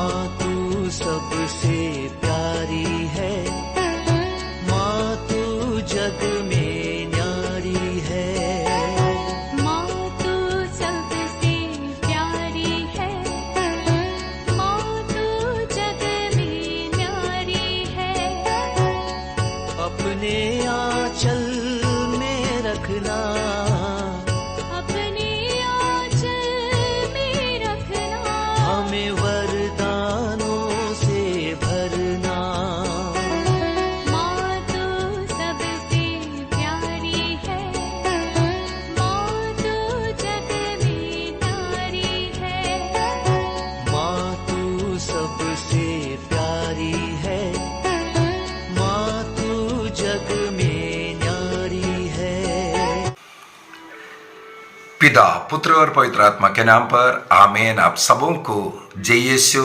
माँ तू सबसे प्यारी है, माँ तू जग में न्यारी है। माँ तू सबसे प्यारी है, माँ तू जग में न्यारी है। अपने आंचल में रखना, अपने आंचल में रखना। हमें वरदानों से भरना। माँ तू सबसे प्यारी है, माँ तू जग में न्यारी है। माँ तू सबसे प्यारी है, माँ तू जग में न्यारी है। पिता, पुत्र और पवित्र आत्मा के नाम पर आमीन। आप सबों को जय यीशु।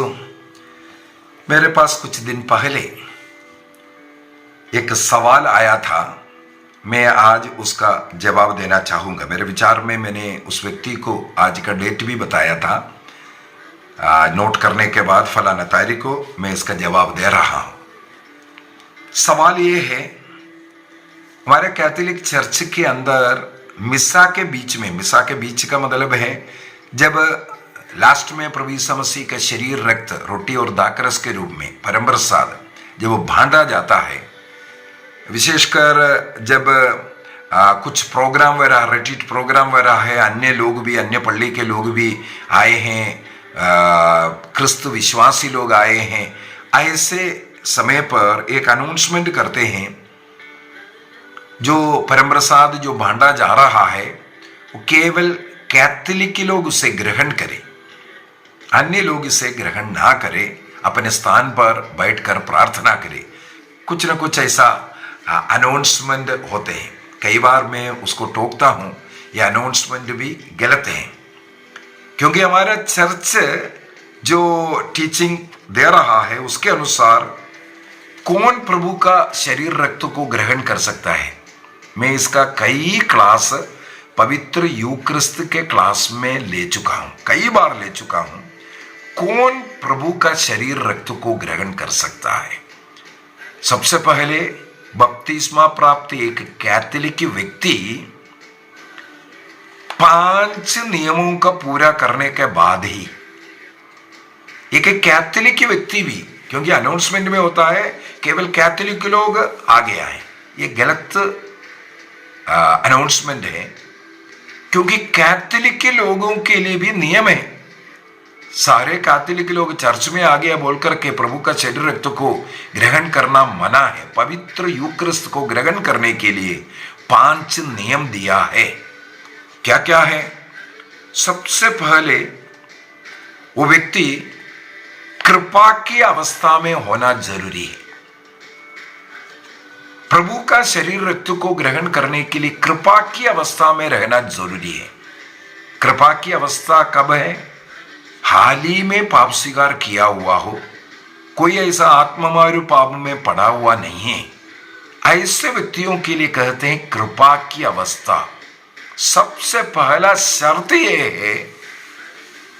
मेरे पास कुछ दिन पहले एक सवाल आया था, मैं आज उसका जवाब देना चाहूँगा। मेरे विचार में मैंने उस व्यक्ति को आज का डेट भी बताया था। नोट करने के बाद फलाना तारीख को मैं इसका जवाब दे रहा हूँ। सवाल ये है, हमारे कैथोलिक चर्च के अंदर मिसा के बीच का मतलब है जब लास्ट में प्रभु यीशु मसीह का शरीर, रक्त, रोटी और दाखरस के रूप में परम प्रसाद जब वो बांटा जाता है, विशेषकर जब कुछ प्रोग्राम वगैरह, रिट्रीट प्रोग्राम वगैरह है, अन्य लोग भी, अन्य पल्ली के लोग भी आए हैं, क्रिस्त विश्वासी लोग आए हैं, ऐसे समय पर एक अनाउंसमेंट करते हैं, जो परम प्रसाद जो बांटा जा रहा है वो केवल कैथोलिक लोग उसे ग्रहण करें, अन्य लोग इसे ग्रहण ना करें, अपने स्थान पर बैठकर प्रार्थना करें। कुछ न कुछ ऐसा अनाउंसमेंट होते हैं। कई बार मैं उसको टोकता हूँ, ये अनाउंसमेंट भी गलत है, क्योंकि हमारा चर्च जो टीचिंग दे रहा है उसके अनुसार कौन प्रभु का शरीर, रक्त को ग्रहण कर सकता है। मैं इसका कई क्लास पवित्र यूक्रिस्त के क्लास में ले चुका हूं, कई बार ले चुका हूं। कौन प्रभु का शरीर, रक्त को ग्रहण कर सकता है? सबसे पहले बपतिस्मा प्राप्त एक कैथोलिक व्यक्ति 5 नियमों का पूरा करने के बाद ही, एक कैथोलिक व्यक्ति भी, क्योंकि अनाउंसमेंट में होता है केवल कैथोलिक लोग आगे आए, ये गलत अनाउंसमेंट है, क्योंकि कैथोलिक के लोगों के लिए भी नियम है। सारे कैथोलिक लोग चर्च में आ गया बोलकर के प्रभु का शरीर, रक्त को ग्रहण करना मना है। पवित्र यूक्रिस्त को ग्रहण करने के लिए 5 नियम दिया है। क्या क्या है? सबसे पहले वो व्यक्ति कृपा की अवस्था में होना जरूरी है। प्रभु का शरीर, रक्त को ग्रहण करने के लिए कृपा की अवस्था में रहना जरूरी है। कृपा की अवस्था कब है? हाल ही में पाप स्वीकार किया हुआ हो, कोई ऐसा आत्ममारू पाप में पड़ा हुआ नहीं है, ऐसे व्यक्तियों के लिए कहते हैं कृपा की अवस्था। सबसे पहला शर्त यह है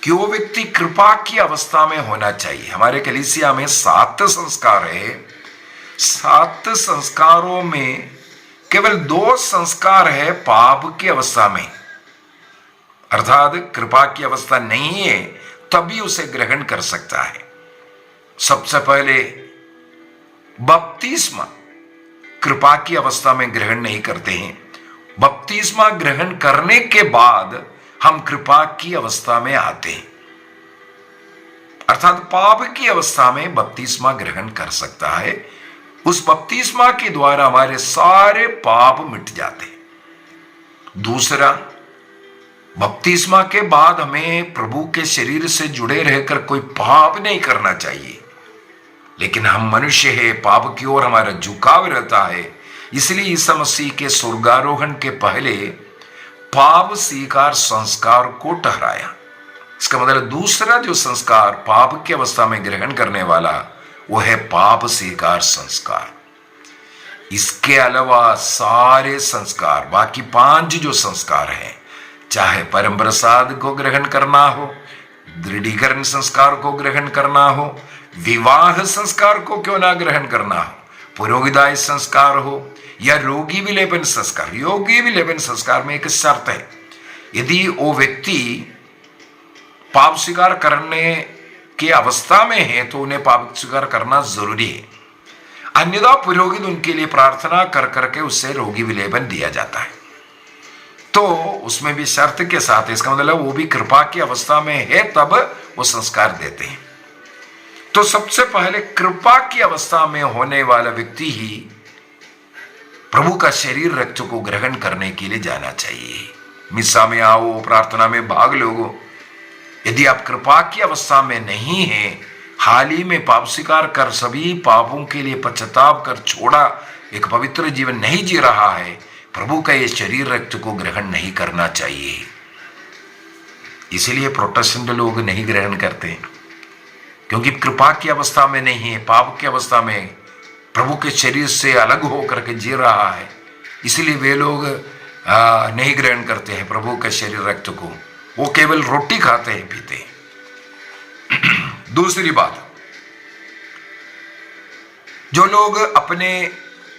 कि वो व्यक्ति कृपा की अवस्था में होना चाहिए। हमारे कलीसिया में 7 संस्कार है। 7 संस्कारों में केवल 2 संस्कार है पाप की अवस्था में, अर्थात कृपा की अवस्था नहीं है तभी उसे ग्रहण कर सकता है। सबसे पहले बपतिस्मा कृपा की अवस्था में ग्रहण नहीं करते हैं। बपतिस्मा ग्रहण करने के बाद हम कृपा की अवस्था में आते हैं, अर्थात पाप की अवस्था में बपतिस्मा ग्रहण कर सकता है। उस बपतिस्मा के द्वारा हमारे सारे पाप मिट जाते हैं। दूसरा, बपतिस्मा के बाद हमें प्रभु के शरीर से जुड़े रहकर कोई पाप नहीं करना चाहिए, लेकिन हम मनुष्य है, पाप की ओर हमारा झुकाव रहता है। इसलिए ईसा मसीह के स्वर्गारोहण के पहले पाप स्वीकार संस्कार को ठहराया। इसका मतलब दूसरा जो संस्कार पाप की अवस्था में ग्रहण करने वाला, वो है पाप स्वीकार संस्कार। इसके अलावा सारे संस्कार, बाकी 5 जो संस्कार हैं, चाहे परम प्रसाद को ग्रहण करना हो, दृढ़ीकरण संस्कार को ग्रहण करना हो, विवाह संस्कार को क्यों ना ग्रहण करना हो, पुरोहिताय संस्कार हो या रोगी विलेपन संस्कार। योगी विलेपन संस्कार में एक शर्त है, यदि वो व्यक्ति पाप स्वीकार करने की अवस्था में है तो उन्हें पाप स्वीकार करना जरूरी है, अन्यथा पुरोहित उनके लिए प्रार्थना कर करके उससे रोगी विलेपन दिया जाता है। तो उसमें भी शर्त के साथ, इसका मतलब वो भी कृपा की अवस्था में है तब वो संस्कार देते हैं। तो सबसे पहले कृपा की अवस्था में होने वाला व्यक्ति ही प्रभु का शरीर रक्त को ग्रहण करने के लिए जाना चाहिए। मिस्सा में आओ, प्रार्थना में भाग लो। यदि आप कृपा की अवस्था में नहीं है, हाल ही में पाप स्वीकार कर सभी पापों के लिए पश्चाताप कर छोड़ा एक पवित्र जीवन नहीं जी रहा है, प्रभु का ये शरीर रक्त को ग्रहण नहीं करना चाहिए। इसलिए प्रोटेस्टेंट लोग नहीं ग्रहण करते, क्योंकि कृपा की अवस्था में नहीं है, पाप की अवस्था में प्रभु के शरीर से अलग होकर के जी रहा है, इसलिए वे लोग नहीं ग्रहण करते हैं प्रभु के शरीर रक्त को। वो केवल रोटी खाते हैं, पीते हैं। दूसरी बात, जो लोग अपने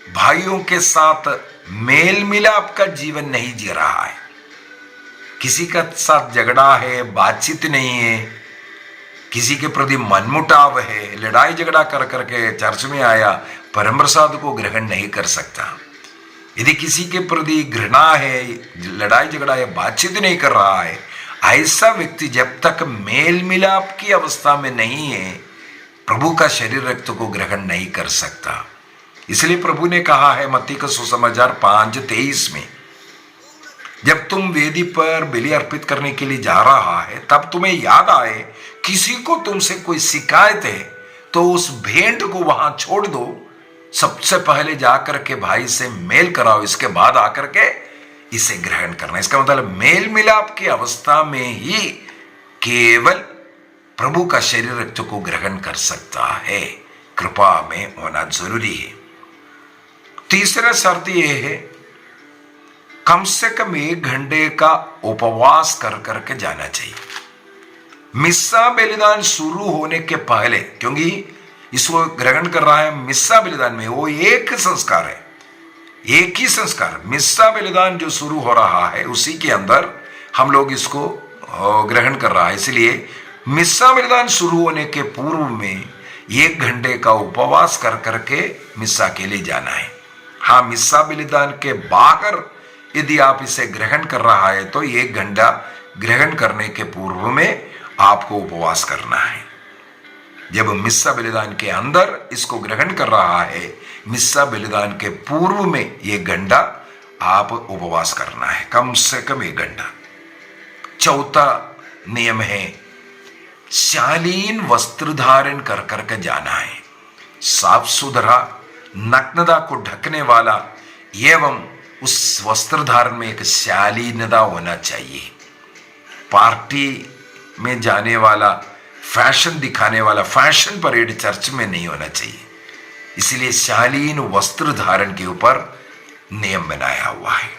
भाइयों के साथ मेल मिलाप का जीवन नहीं जी रहा है, किसी का साथ झगड़ा है, बातचीत नहीं है, किसी के प्रति मनमुटाव है, लड़ाई झगड़ा कर करके चर्च में आया, परम प्रसाद को ग्रहण नहीं कर सकता। यदि किसी के प्रति घृणा है, लड़ाई झगड़ा है, बातचीत नहीं कर रहा है, ऐसा व्यक्ति जब तक मेल मिलाप की अवस्था में नहीं है, प्रभु का शरीर रक्त को ग्रहण नहीं कर सकता। इसलिए प्रभु ने कहा है मत्ती का सुसमाचार 5:23 में, जब तुम वेदी पर बलि अर्पित करने के लिए जा रहा है, तब तुम्हें याद आए किसी को तुमसे कोई शिकायत है तो उस भेंट को वहां छोड़ दो, सबसे पहले जाकर के भाई से मेल कराओ, इसके बाद आकर के इसे ग्रहण करना। इसका मतलब मेल मिलाप की अवस्था में ही केवल प्रभु का शरीर रक्त को ग्रहण कर सकता है, कृपा में होना जरूरी है। तीसरा शर्त यह है, कम से कम 1 घंटे का उपवास कर करके जाना चाहिए मिस्सा बलिदान शुरू होने के पहले, क्योंकि इसको ग्रहण कर रहा है मिस्सा बलिदान में, वो एक संस्कार है, एक ही संस्कार। मिस्सा बलिदान जो शुरू हो रहा है उसी के अंदर हम लोग इसको ग्रहण कर रहा है। इसलिए मिस्सा बलिदान शुरू होने के पूर्व में 1 घंटे का उपवास कर करके मिस्सा के लिए जाना है। हाँ, मिस्सा बलिदान के बाहर यदि आप इसे ग्रहण कर रहा है तो 1 घंटा ग्रहण करने के पूर्व में आपको उपवास करना है। जब मिस्सा बलिदान के अंदर इसको ग्रहण कर रहा है, मिस्सा बलिदान के पूर्व में 1 घंटा आप उपवास करना है, कम से कम 1 घंटा। चौथा नियम है, शालीन वस्त्र धारण कर करके जाना है, साफ सुथरा, नग्नता को ढकने वाला, एवं उस वस्त्र धारण में एक शालीनता होना चाहिए। पार्टी में जाने वाला, फैशन दिखाने वाला फैशन परेड चर्च में नहीं होना चाहिए। इसलिए शालीन वस्त्र धारण के ऊपर नियम बनाया हुआ है।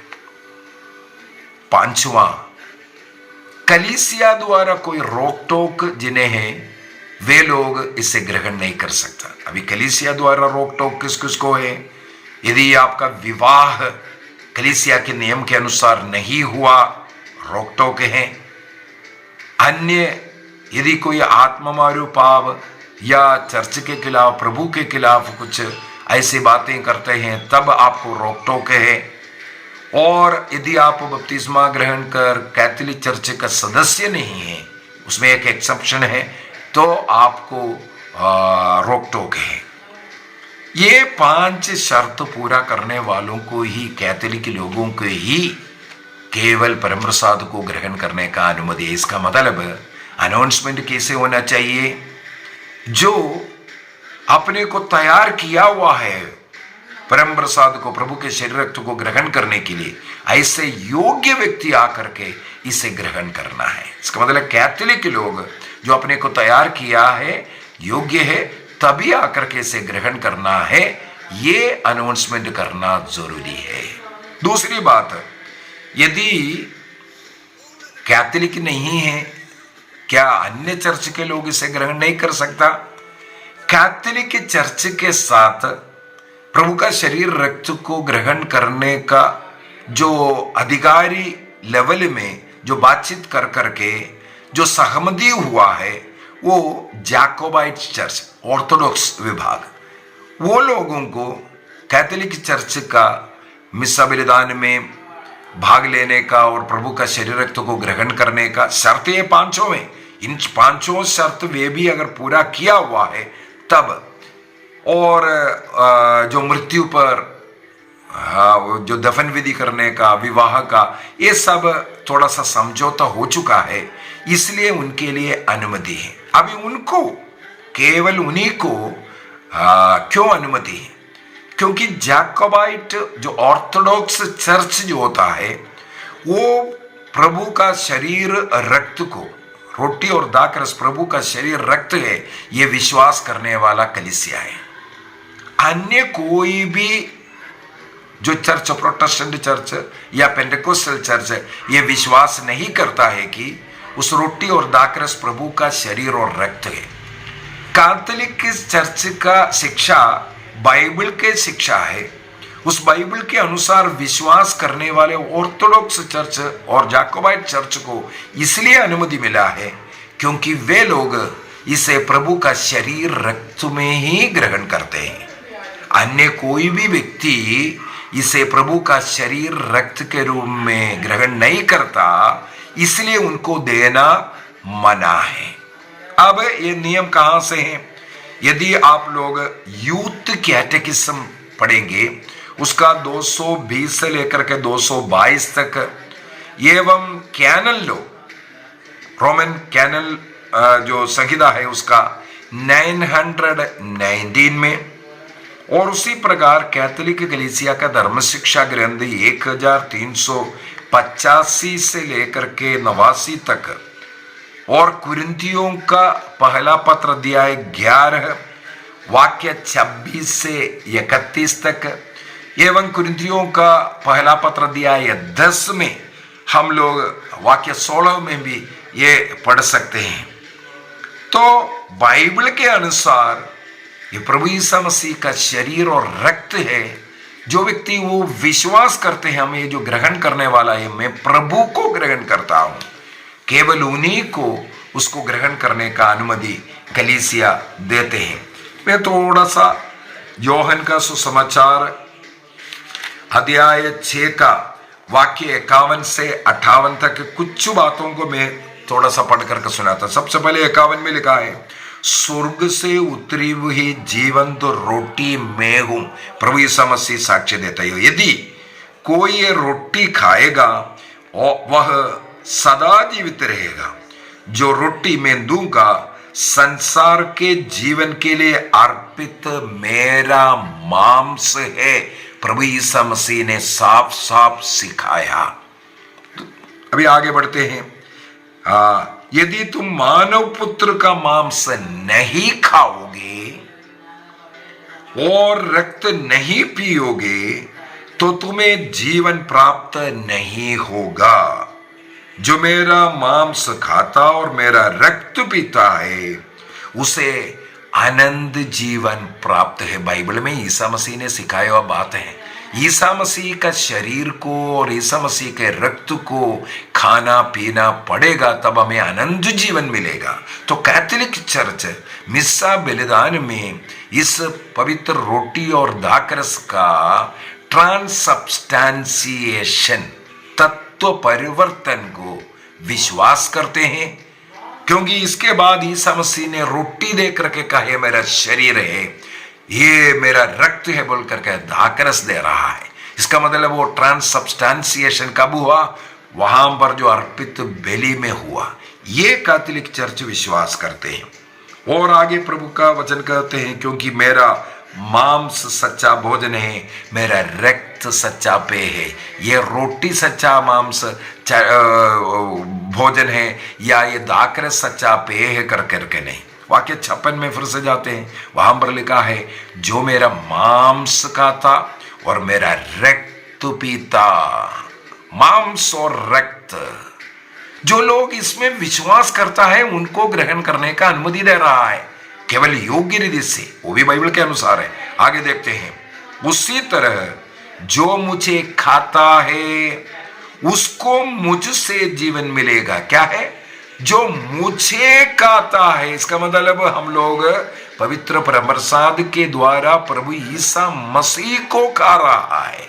5वां, कलीसिया द्वारा कोई रोक टोक जिन्हें है वे लोग इसे ग्रहण नहीं कर सकता। अभी कलीसिया द्वारा रोक टोक किस किस को है? यदि आपका विवाह कलीसिया के नियम के अनुसार नहीं हुआ, रोक टोक है। अन्य यदि कोई आत्ममारू पाप या चर्च के खिलाफ, प्रभु के खिलाफ कुछ ऐसी बातें करते हैं, तब आपको रोक टोक है। और यदि आप बपतिस्मा ग्रहण कर कैथोलिक चर्च का सदस्य नहीं है, उसमें एक एक्सेप्शन है, तो आपको रोक टोक है। ये 5 शर्त पूरा करने वालों को ही, कैथोलिक लोगों को ही केवल परम प्रसाद को ग्रहण करने का अनुमति है। इसका मतलब अनाउंसमेंट कैसे होना चाहिए? जो अपने को तैयार किया हुआ है परम प्रसाद को, प्रभु के शरीर रक्त को ग्रहण करने के लिए, ऐसे योग्य व्यक्ति आकर के इसे ग्रहण करना है। इसका मतलब कैथोलिक लोग जो अपने को तैयार किया है, योग्य है, तभी आकर के इसे ग्रहण करना है। ये अनाउंसमेंट करना जरूरी है। दूसरी बात, यदि कैथोलिक नहीं है क्या अन्य चर्च के लोग इसे ग्रहण नहीं कर सकता? कैथोलिक चर्च के साथ प्रभु का शरीर रक्त को ग्रहण करने का जो अधिकारी लेवल में जो बातचीत कर करके जो सहमति हुआ है वो जैकोबाइट चर्च, ऑर्थोडॉक्स विभाग, वो लोगों को कैथोलिक चर्च का मिस्सा बलिदान में भाग लेने का और प्रभु का शरीर रक्त को ग्रहण करने का शर्त ये पांचों में, इन पांचों शर्त वे भी अगर पूरा किया हुआ है तब, और जो मृत्यु पर जो दफन विधि करने का, विवाह का, ये सब थोड़ा सा समझौता हो चुका है, इसलिए उनके लिए अनुमति है। अभी उनको, केवल उन्हीं को क्यों अनुमति है? क्योंकि जैकोबाइट जो ऑर्थोडॉक्स चर्च जो होता है वो प्रभु का शरीर रक्त को, रोटी और दाखरस प्रभु का शरीर रक्त है, ये विश्वास करने वाला कलीसिया है। अन्य कोई भी जो चर्च, प्रोटेस्टेंट चर्च या पेंटेकोस्टल चर्च, ये विश्वास नहीं करता है कि उस रोटी और दाखरस प्रभु का शरीर और रक्त है। कैथोलिक चर्च का शिक्षा बाइबल के शिक्षा है। उस बाइबल के अनुसार विश्वास करने वाले ऑर्थोडॉक्स चर्च और जैकोबाइट चर्च को इसलिए अनुमति मिला है क्योंकि वे लोग इसे प्रभु का शरीर रक्त में ही ग्रहण करते हैं। अन्य कोई भी व्यक्ति इसे प्रभु का शरीर रक्त के रूप में ग्रहण नहीं करता, इसलिए उनको देना मना है। अब ये नियम कहां से हैं? यदि आप लोग यूथ कैटेकिज्म पढ़ेंगे, उसका 220 से लेकर के 222 तक, एवं कैनल लो, रोमन कैनल जो संहिता है उसका 919 में, और उसी प्रकार कैथोलिक कलीसिया का धर्म शिक्षा ग्रंथ 1385 से लेकर के 89 तक, और कुरिन्थियों का पहला पत्र अध्याय 11 वाक्य 26 से 31 तक, एवं कुरिन्थियों का पहला पत्र अध्याय 10 में हम लोग वाक्य 16 में भी ये पढ़ सकते हैं। तो बाइबल के अनुसार ये प्रभु यीशु मसीह का शरीर और रक्त है। जो व्यक्ति वो विश्वास करते हैं, हमें जो ग्रहण करने वाला है, मैं प्रभु को ग्रहण करता हूं, केवल उन्हीं को उसको ग्रहण करने का अनुमति कलीसिया देते हैं। मैं थोड़ा सा योहन का सुसमाचार अध्याय 6 का वाक्य 51 से 58 तक कुछ बातों को मैं थोड़ा सा पढ़ करके सुनाता। सबसे पहले 51 में लिखा है, स्वर्ग से उतरी हुई जीवंत रोटी मैं हूं। प्रभु यीशु मसीह साक्ष्य देता है, यदि कोई ये रोटी खाएगा वह सदा जीवित रहेगा। जो रोटी मैं दूंगा संसार के जीवन के लिए अर्पित मेरा मांस है। प्रभु यीशु मसीह ने साफ साफ सिखाया। अभी आगे बढ़ते हैं। यदि तुम मानव पुत्र का मांस नहीं खाओगे और रक्त नहीं पियोगे तो तुम्हें जीवन प्राप्त नहीं होगा। जो मेरा मांस खाता और मेरा रक्त पीता है उसे अनंत जीवन प्राप्त है। बाइबल में ईसा मसीह ने सिखाया हुआ बात है। ईसा मसीह का शरीर को और ईसा मसीह के रक्त को खाना पीना पड़ेगा, तब हमें अनंत जीवन मिलेगा। तो कैथोलिक चर्च मिस्सा बलिदान में इस पवित्र रोटी और दाखरस का ट्रांसब्स्टेंशिएशन, तत्व परिवर्तन को विश्वास करते हैं, क्योंकि इसके बाद ईसा मसीह ने रोटी दे करके कहा ये मेरा शरीर है, ये मेरा रक्त है बोल करके दाखरस दे रहा है। इसका मतलब वो ट्रांसब्स्टेंशिएशन कब हुआ? वहां पर जो अर्पित बलि में हुआ। ये कैथोलिक चर्च विश्वास करते हैं। और आगे प्रभु का वचन कहते हैं, क्योंकि मेरा मांस सच्चा भोजन है, मेरा रक्त सच्चा पेय है। ये रोटी सच्चा मांस भोजन है या ये दाखरस सच्चा पेय है कर करके नहीं। वाक्य 56 में फिर से जाते हैं, वहां पर लिखा है, जो मेरा मांस खाता और मेरा रक्त पीता। मांस और रक्त जो लोग इसमें विश्वास करता है उनको ग्रहण करने का अनुमति दे रहा है, केवल योग्य रीति से, वो भी बाइबल के अनुसार है। आगे देखते हैं, उसी तरह जो मुझे खाता है उसको मुझसे जीवन मिलेगा। क्या है? जो मुझे खाता है, इसका मतलब हम लोग पवित्र प्रसाद के द्वारा प्रभु ईसा मसीह को खा रहा है,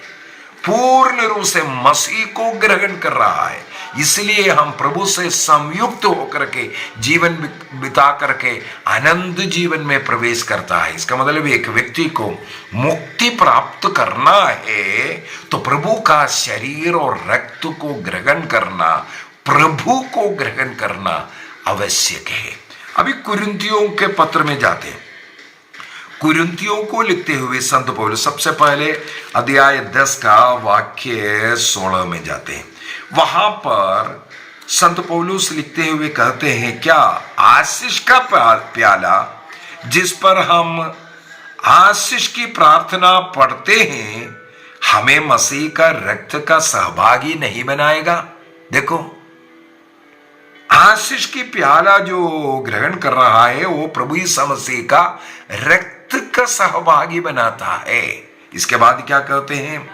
पूर्ण रूप से मसीह को ग्रहण कर रहा है। इसलिए हम प्रभु से संयुक्त होकर के जीवन बिता करके आनंद जीवन में प्रवेश करता है। इसका मतलब एक व्यक्ति को मुक्ति प्राप्त करना है तो प्रभु का शरीर और रक्त को ग्रहण करना, प्रभु को ग्रहण करना आवश्यक है। अभी कुरिन्थियों के पत्र में जाते हैं। कुरिन्थियों को लिखते हुए संत पौलुस सबसे पहले अध्याय 10 का वाक्य 16 में जाते हैं। वहां पर संत पौलुस लिखते हुए कहते हैं, क्या आशीष का प्याला जिस पर हम आशीष की प्रार्थना पढ़ते हैं हमें मसीह का रक्त का सहभागी नहीं बनाएगा? देखो, आशीष की प्याला जो ग्रहण कर रहा है वो प्रभु यीशु मसीह का रक्त का सहभागी बनाता है। इसके बाद क्या कहते हैं,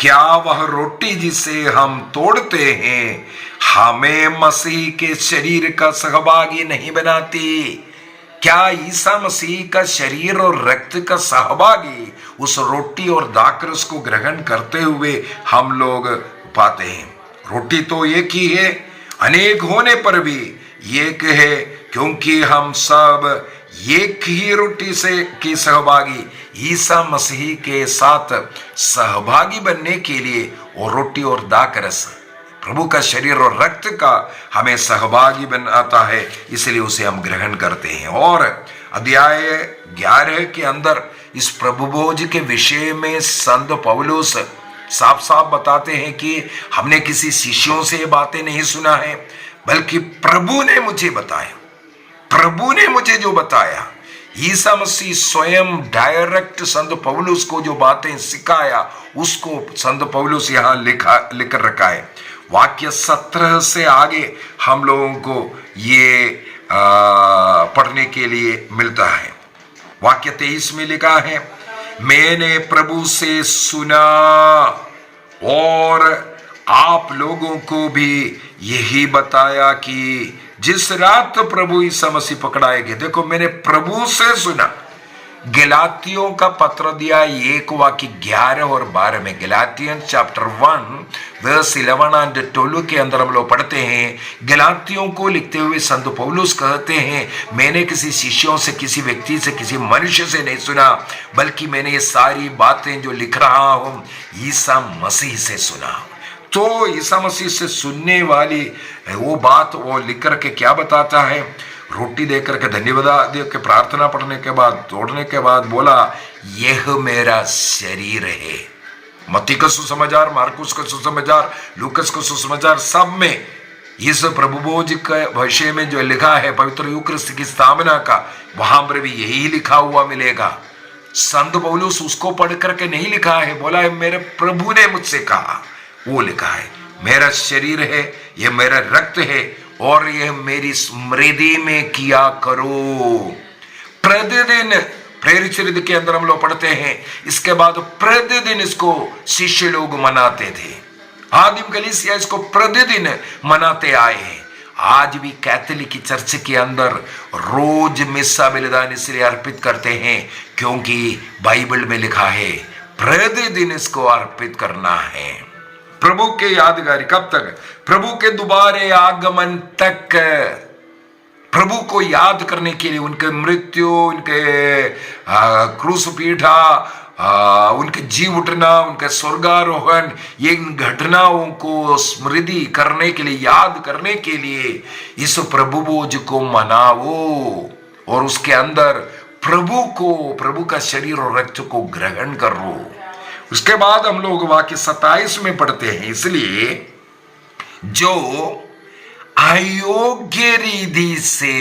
क्या वह रोटी जिसे हम तोड़ते हैं हमें मसीह के शरीर का सहभागी नहीं बनाती? क्या ईसा मसीह का शरीर और रक्त का सहभागी उस रोटी और दाखरस को ग्रहण करते हुए हम लोग पाते हैं? रोटी तो एक ही है, अनेक होने पर भी एक है, क्योंकि हम सब एक ही रोटी से की सहभागी ईसा मसीह के साथ सहभागी बनने के लिए वो रोटी और दाखरस प्रभु का शरीर और रक्त का हमें सहभागी बनाता है, इसलिए उसे हम ग्रहण करते हैं। और अध्याय 11 के अंदर इस प्रभु भोज के विषय में संत पौलुस साफ साफ बताते हैं कि हमने किसी शिष्यों से ये बातें नहीं सुना है, बल्कि प्रभु ने मुझे बताया। प्रभु ने मुझे जो बताया, ईसा मसीह स्वयं डायरेक्ट संत पौलुस को जो बातें सिखाया उसको संत पौलुस यहाँ लिख रखा है। वाक्य 17 से आगे हम लोगों को ये पढ़ने के लिए मिलता है। वाक्य 23 में लिखा है, मैंने प्रभु से सुना और आप लोगों को भी यही बताया कि जिस रात प्रभु ईसा मसीह पकड़ाए गए, देखो मैंने प्रभु से सुना। गलातियों का पत्र दिया 1 वाक्य 11 और 12 में, गलातियन चैप्टर 1 वर्स 11 एंड 12 के अंदर हम लोग पढ़ते हैं। गलातियों को लिखते हुए संत पौलुस कहते हैं, मैंने किसी शिष्यों से, किसी व्यक्ति से, किसी मनुष्य से नहीं सुना, बल्कि मैंने ये सारी बातें जो लिख रहा हूं ईसा मसीह से सुना। तो ईसा मसीह से सुनने वाली वो बात वो लिख करके क्या बताता है, रोटी देकर के धन्यवाद दे के प्रार्थना पढ़ने के बाद, तोड़ने के बाद बोला, यह मेरा शरीर है। मत्ती का सुसमाचार, मार्कुस का सुसमाचार, लूकस का सुसमाचार, सब में इस प्रभु भोज के विषय में जो लिखा है पवित्र यूक्रिस्ट की स्थापना का, वहां पर भी यही लिखा हुआ मिलेगा। संत पौलुस उसको पढ़ करके नहीं लिखा है, बोला है मेरे प्रभु ने मुझसे कहा, वो लिखा है मेरा शरीर है, यह मेरा रक्त है और यह मेरी स्मृति में किया करो। प्रतिदिन प्रेरित के अंदर हम लोग पढ़ते हैं। इसके बाद प्रतिदिन इसको शिष्य लोग मनाते थे। आदिम कलीसिया इसको प्रतिदिन मनाते आए हैं। आज भी कैथोलिक चर्च के अंदर रोज मिस्सा बलिदान इसलिए अर्पित करते हैं क्योंकि बाइबल में लिखा है प्रतिदिन इसको अर्पित करना है प्रभु के यादगारी। कब तक? प्रभु के दोबारे आगमन तक। प्रभु को याद करने के लिए, उनके मृत्यु, उनके क्रूस पीठा, उनके जी उठना, उनके स्वर्गारोहण, ये घटनाओं को स्मृति करने के लिए, याद करने के लिए इस प्रभु भोज को मनाओ और उसके अंदर प्रभु का शरीर और रक्त को ग्रहण करो। उसके बाद हम लोग वाक्य 27 में पढ़ते हैं, इसलिए जो अयोग्य रीति से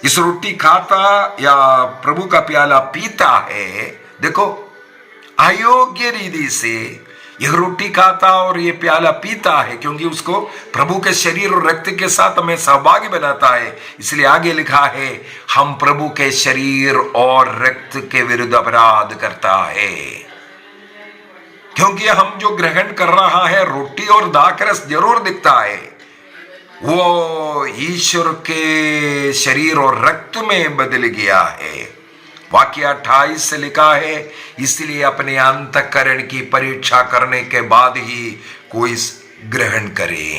इस रोटी खाता या प्रभु का प्याला पीता है, देखो अयोग्य रीति से यह रोटी खाता और ये प्याला पीता है क्योंकि उसको प्रभु के शरीर और रक्त के साथ हमें सहभागी बनाता है। इसलिए आगे लिखा है, हम प्रभु के शरीर और रक्त के विरुद्ध अपराध करता है। क्योंकि हम जो ग्रहण कर रहा है रोटी और दाखरस जरूर दिखता है, वो ईश्वर के शरीर और रक्त में बदल गया है। वाक्य 28 से लिखा है, इसलिए अपने अंतःकरण की परीक्षा करने के बाद ही कोई ग्रहण करे।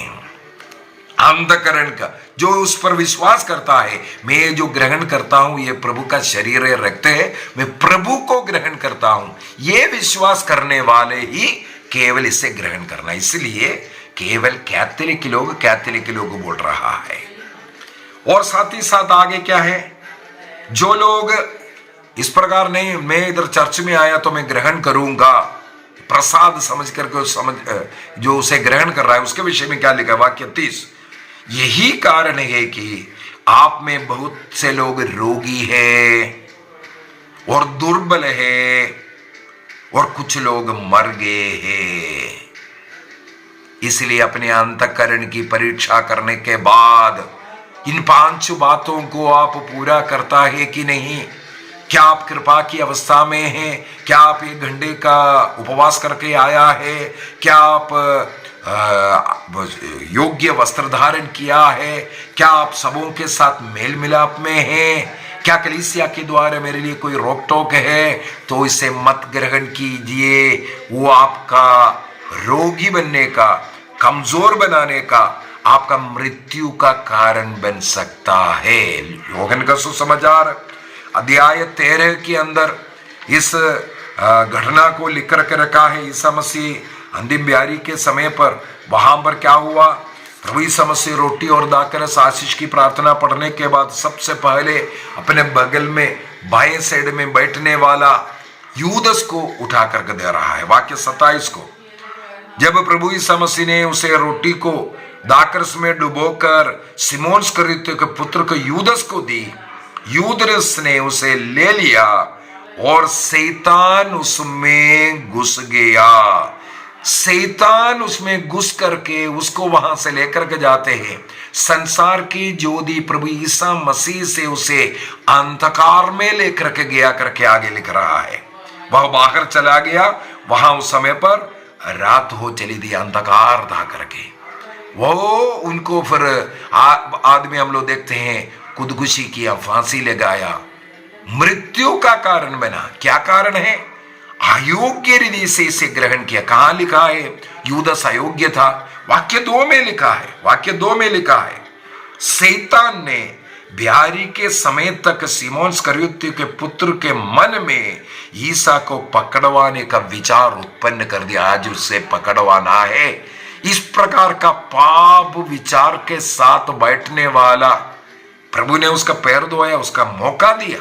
अंतःकरण का जो उस पर विश्वास करता है, मैं जो ग्रहण करता हूं ये प्रभु का शरीर है, रक्त है, मैं प्रभु को ग्रहण करता हूं, ये विश्वास करने वाले ही केवल इसे ग्रहण करना। इसलिए केवल कैथोलिक लोग बोल रहा है। और साथ ही साथ आगे क्या है, जो लोग इस प्रकार नहीं, मैं इधर चर्च में आया तो मैं ग्रहण करूंगा, प्रसाद समझ करके जो उसे ग्रहण कर रहा है, उसके विषय में क्या लिखा है? वाक्य 30, यही कारण है कि आप में बहुत से लोग रोगी है और दुर्बल है और कुछ लोग मर गए हैं। इसलिए अपने अंतःकरण की परीक्षा करने के बाद इन 5 बातों को आप पूरा करता है कि नहीं? क्या आप कृपा की अवस्था में हैं? क्या आप 1 घंटे का उपवास करके आया है? क्या आप योग्य वस्त्र धारण किया है? क्या आप सबों के साथ मेल मिलाप में हैं? क्या कलीसिया के द्वारा मेरे लिए कोई रोक टोक है? तो इसे मत ग्रहण कीजिए, वो आपका रोगी बनने का, कमजोर बनाने का, आपका मृत्यु का कारण बन सकता है। यूहन्ना का सुसमाचार अध्याय 13 के अंदर इस घटना को लिख करके रखा है। ईसा मसीह अंतिम ब्यारी के समय पर वहां पर क्या हुआ, प्रभु ईसा मसीह रोटी और दाखरस आशीष की प्रार्थना पढ़ने के बाद सबसे पहले अपने बगल में बाएं साइड में बैठने वाला यूदस को उठा करके दे रहा है। वाक्य 27 को, जब प्रभु ईसा मसीह ने उसे रोटी को दाखरस में डुबोकर सिमोन इस्करियोती के पुत्र को यूदस को दी, यूदस ने उसे ले लिया और शैतान उसमें घुस गया। शैतान उसमें घुस करके उसको वहां से लेकर के जाते हैं। संसार की ज्योति प्रभु ईसा मसीह से उसे अंधकार में लेकर के गया करके आगे लिख रहा है। वह बाहर चला गया, वहां उस समय पर रात हो चली थी, अंधकार था करके। वो उनको फिर आदमी हम लोग देखते हैं खुदकुशी किया, फांसी लगाया, मृत्यु का कारण बना। क्या कारण है? अयोग्य रीति से इसे ग्रहण किया। कहां लिखा है यूदस अयोग्य था? वाक्य 2 में लिखा है। वाक्य 2 में लिखा है, शैतान ने ब्यारी के समय तक सिमोन इस्करियोती के पुत्र के मन में ईसा को पकड़वाने का विचार उत्पन्न कर दिया। आज उससे पकड़वाना है। इस प्रकार का पाप विचार के साथ बैठने वाला प्रभु ने उसका पैर धोया, उसका मौका दिया,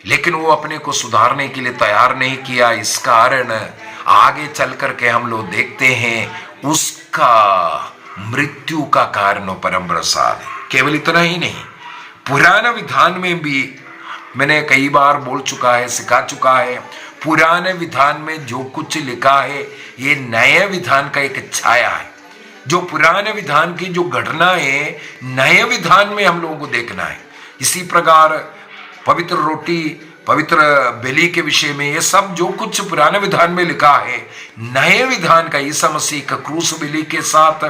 लेकिन वो अपने को सुधारने के लिए तैयार नहीं किया। इस कारण आगे चल करके हम लोग देखते हैं उसका मृत्यु का कारण परम प्रसाद है। केवल इतना ही नहीं, पुराने विधान में भी मैंने कई बार बोल चुका है, सिखा चुका है, पुराने विधान में जो कुछ लिखा है ये नए विधान का एक छाया है। जो पुराने विधान की जो घटना है नए विधान में हम लोगों को देखना है। इसी प्रकार पवित्र रोटी, पवित्र बलि के विषय में ये सब जो कुछ पुराने विधान में लिखा है, नए विधान का ईसा मसीह का क्रूस बलि के साथ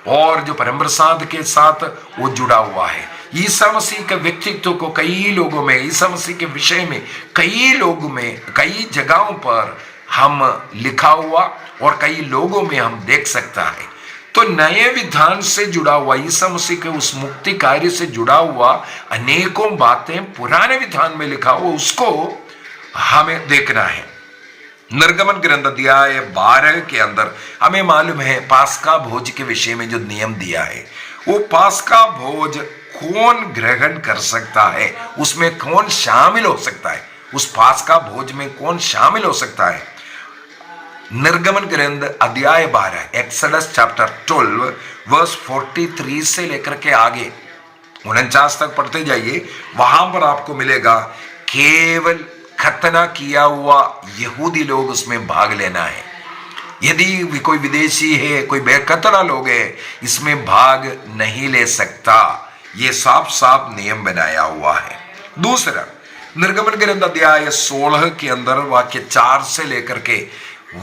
और जो परम प्रसाद के साथ वो जुड़ा हुआ है। ईसा मसीह के व्यक्तित्व को कई लोगों में, ईसा मसीह के विषय में कई लोगों में, कई जगहों पर हम लिखा हुआ और कई लोगों में हम देख सकता है। तो नए विधान से जुड़ा हुआ, ईसा मसीह के उस मुक्ति कार्य से जुड़ा हुआ अनेकों बातें पुराने विधान में लिखा हुआ, उसको हमें देखना है। निर्गमन ग्रंथ अध्याय 12 के अंदर हमें मालूम है पास्का भोज के विषय में जो नियम दिया है, वो पास्का भोज कौन ग्रहण कर सकता है, उसमें कौन शामिल हो सकता है, उस पास्का भोज में कौन शामिल हो सकता है। निर्गमन ग्रंथ अध्याय 12, एक्सोडस चैप्टर 12 वर्स 43 से लेकर के आगे 49 तक पढ़ते जाइए। वहां पर आपको मिलेगा केवल खतना किया हुआ यहूदी लोग उसमें भाग लेना है। यदि कोई विदेशी है, कोई बेखतरा लोग है, इसमें भाग नहीं ले सकता। ये साफ साफ नियम बनाया हुआ है। दूसरा, निर्गमन ग्रंथ अध्याय 16 के अंदर वाक्य 4 से लेकर के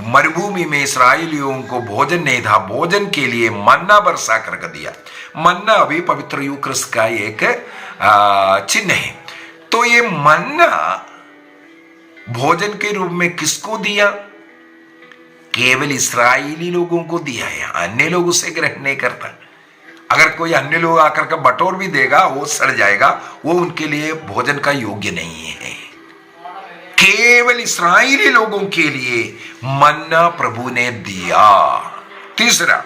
मरुभूमि में इस्राएलियों को भोजन नहीं था, भोजन के लिए मन्ना बरसा कर दिया। मन्ना अभी पवित्र यूक्रिस्ट का एक चिन्ह है। तो ये मन्ना भोजन के रूप में किसको दिया? केवल इस्राएली लोगों को दिया है, अन्य लोग उसे ग्रहण नहीं करता। अगर कोई अन्य लोग आकर के बटोर भी देगा, वो सड़ जाएगा, वो उनके लिए भोजन का योग्य नहीं है। केवल इस्राएली लोगों के लिए मन्ना प्रभु ने दिया। तीसरा,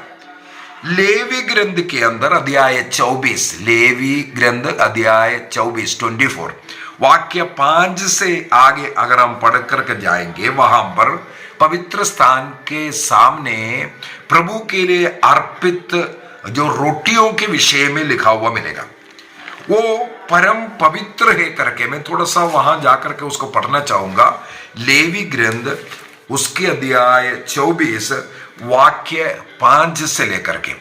लेवी ग्रंथ के अंदर अध्याय 24, लेवी ग्रंथ अध्याय 24 वाक्य 5 से आगे अगर हम पढ़ करके जाएंगे, वहां पर पवित्र स्थान के सामने प्रभु के लिए अर्पित जो रोटियों के विषय में लिखा हुआ मिलेगा। वो परम पवित्र है करके मैं थोड़ा सा वहां जाकर के उसको पढ़ना चाहूंगा। लेवी ग्रंथ उसके अध्याय 24 वाक्य 5 से लेकर के,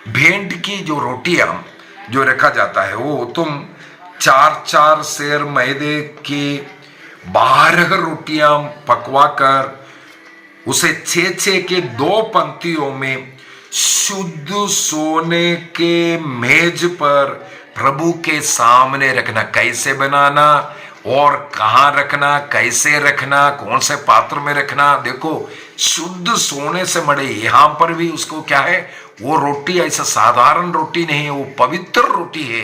भेंट की जो रोटियां जो रखा जाता है, वो तुम 4-4 सेर मैदे की 12 रोटियां पकवा कर उसे 6-6 के 2 पंक्तियों में शुद्ध सोने के मेज पर प्रभु के सामने रखना। कैसे बनाना और कहाँ रखना, कैसे रखना, कौन से पात्र में रखना? देखो, शुद्ध सोने से मढ़े। यहां पर भी उसको क्या है, वो रोटी ऐसा साधारण रोटी नहीं है, वो पवित्र रोटी है,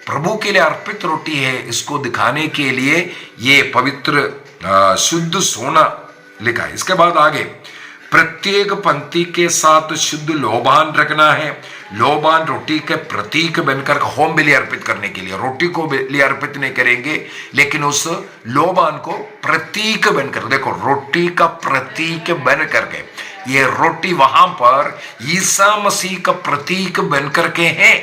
प्रभु के लिए अर्पित रोटी है। इसको दिखाने के लिए ये पवित्र शुद्ध सोना लिखा है। इसके बाद आगे, प्रत्येक पंक्ति के साथ शुद्ध लोबान रखना है। लोबान रोटी के प्रतीक बनकर होम बलि अर्पित करने के लिए, रोटी को बलि अर्पित नहीं करेंगे, लेकिन उस लोबान को प्रतीक बनकर, देखो रोटी का प्रतीक बन करके, ये रोटी वहां पर ईसा मसीह का प्रतीक बन करके है।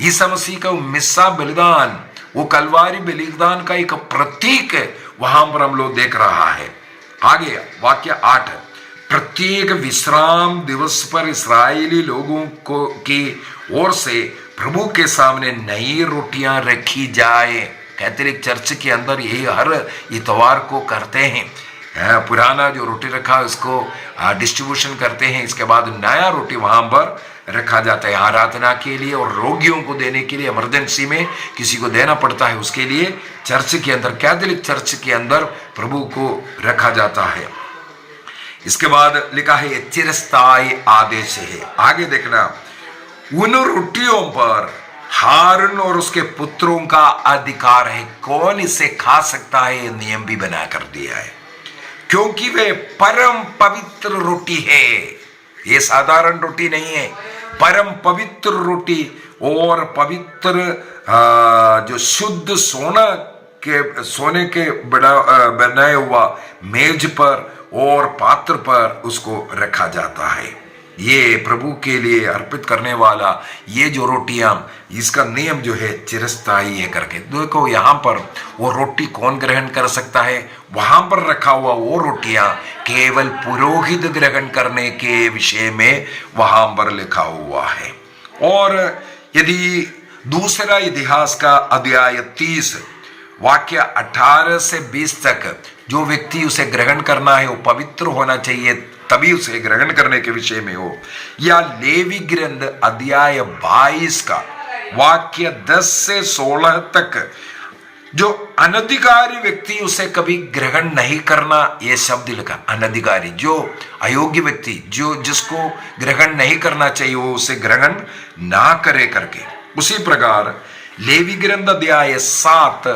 ईसा मसीह का मिस्सा बलिदान, वो कलवारी बलिदान का एक प्रतीक वहां पर हम लोग देख रहा है। आगे वाक्य 8, प्रत्येक विश्राम दिवस पर इस्राएली लोगों को की ओर से प्रभु के सामने नई रोटियां रखी जाए। कैथोलिक चर्च के अंदर यही हर इतवार को करते हैं। पुराना जो रोटी रखा उसको डिस्ट्रीब्यूशन करते हैं, इसके बाद नया रोटी वहां पर रखा जाता है आराधना के लिए और रोगियों को देने के लिए। इमरजेंसी में किसी को देना पड़ता है, उसके लिए चर्च के अंदर, कैथोलिक चर्च के अंदर प्रभु को रखा जाता है। इसके बाद लिखा है चिरस्थायी आदेश है। आगे देखना, उन रोटियों पर हारून और उसके पुत्रों का अधिकार है। कौन इसे खा सकता है, ये नियम भी बना कर दिया है, क्योंकि वे परम पवित्र रोटी है। ये साधारण रोटी नहीं है, परम पवित्र रोटी और पवित्र जो शुद्ध सोने के बनाया हुआ मेज पर और पात्र पर उसको रखा जाता है। ये प्रभु के लिए अर्पित करने वाला ये जो रोटियां, इसका नियम जो है चिरस्थायी है करके। देखो यहाँ पर वो रोटी कौन ग्रहण कर सकता है, वहां पर रखा हुआ वो रोटियां केवल पुरोहित ग्रहण करने के विषय में वहां पर लिखा हुआ है। और यदि दूसरा इतिहास का अध्याय 30 वाक्य 18 से 20 तक, जो व्यक्ति उसे ग्रहण करना है वो पवित्र होना चाहिए, तभी उसे ग्रहण करने के विषय में हो। या लेवी ग्रंथ अध्याय 22 का वाक्य 10 से 16 तक, जो अनधिकारी व्यक्ति उसे कभी ग्रहण नहीं करना, ये शब्द लिखा अनधिकारी, जो अयोग्य व्यक्ति, जो जिसको ग्रहण नहीं करना चाहिए, वो उसे ग्रहण ना करे करके। उसी प्रकार लेवी ग्रंथ अध्याय 7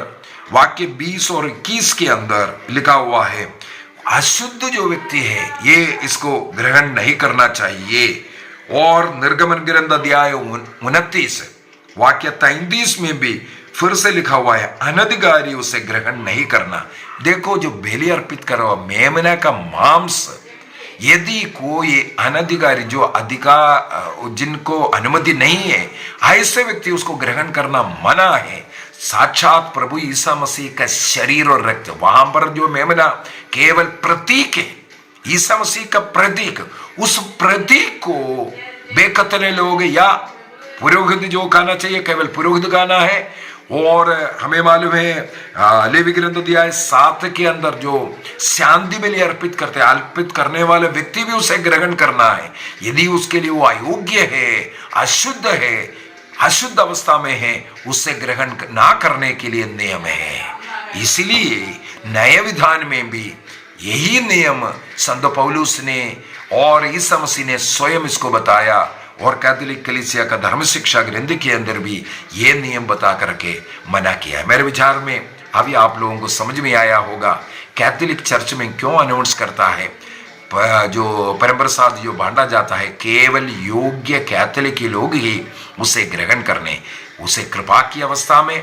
वाक्य 20 और 21 के अंदर लिखा हुआ है, अशुद्ध जो व्यक्ति है ये इसको ग्रहण नहीं करना चाहिए। और निर्गमन ग्रंथ अध्याय 29 वाक्य 33 में भी फिर से लिखा हुआ है, अनधिकारी उसे ग्रहण नहीं करना। देखो, जो बलि अर्पित करो मेमना का मांस, यदि कोई अनधिकारी जो जिनको अनुमति नहीं है, ऐसे व्यक्ति उसको ग्रहण करना मना है। साक्षात प्रभु ईसा मसीह का शरीर और रक्त, वहां पर जो मेमना केवल प्रतीक है, ईसा मसीह का प्रतीक, उस प्रतीक को बेकतरे लोग या पुरोहित जो खाना चाहिए केवल पुरोहित खाना है। और हमें मालूम है लेवी ग्रंथ अध्याय 7 के अंदर जो शांति बलि अर्पित करते हैं, अर्पित करने वाले व्यक्ति भी उसे ग्रहण करना है। यदि उसके लिए वो अयोग्य है, अशुद्ध है, अशुद्ध अवस्था में है, उससे ग्रहण ना करने के लिए नियम है। इसलिए नए विधान में भी यही नियम संत पौलुस ने और ईसा मसीह ने स्वयं इसको बताया, और कैथोलिक कलीसिया का धर्म शिक्षा ग्रंथ के अंदर भी ये नियम बता करके मना किया है। मेरे विचार में अभी आप लोगों को समझ में आया होगा कैथोलिक चर्च में क्यों अनाउंस करता है जो परम प्रसाद जो बांटा जाता है केवल योग्य कैथोलिक लोग ही उसे ग्रहण करने, उसे कृपा की अवस्था में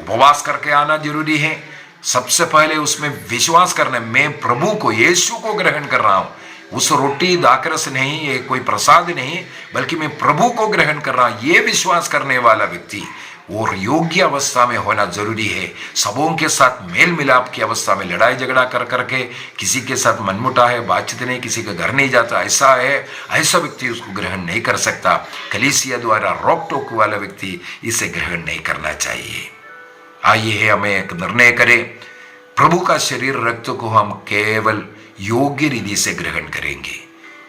उपवास करके आना जरूरी है। सबसे पहले उसमें विश्वास करना, मैं प्रभु को, यीशु को ग्रहण कर रहा हूं, उस रोटी दाकरस नहीं, ये कोई प्रसाद नहीं, बल्कि मैं प्रभु को ग्रहण कर रहा हूं, ये विश्वास करने वाला व्यक्ति और योग्य अवस्था में होना जरूरी है। सबों के साथ मेल मिलाप की अवस्था में लड़ाई झगड़ा कर करके किसी के साथ मनमुटा है, बातचीत नहीं, किसी के घर नहीं जाता, ऐसा है, ऐसा व्यक्ति उसको ग्रहण नहीं कर सकता। कलीसिया द्वारा रोक टोक वाला व्यक्ति इसे ग्रहण नहीं करना चाहिए। आइए हमें एक निर्णय करें, प्रभु का शरीर रक्त को हम केवल योग्य रीति से ग्रहण करेंगे।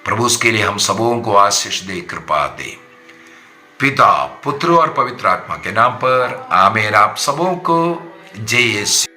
प्रभु उसके लिए हम सबों को आशीष दे, कृपा दे। पिता, पुत्र और पवित्र आत्मा के नाम पर आमीन। आप सबों को जय यीशु।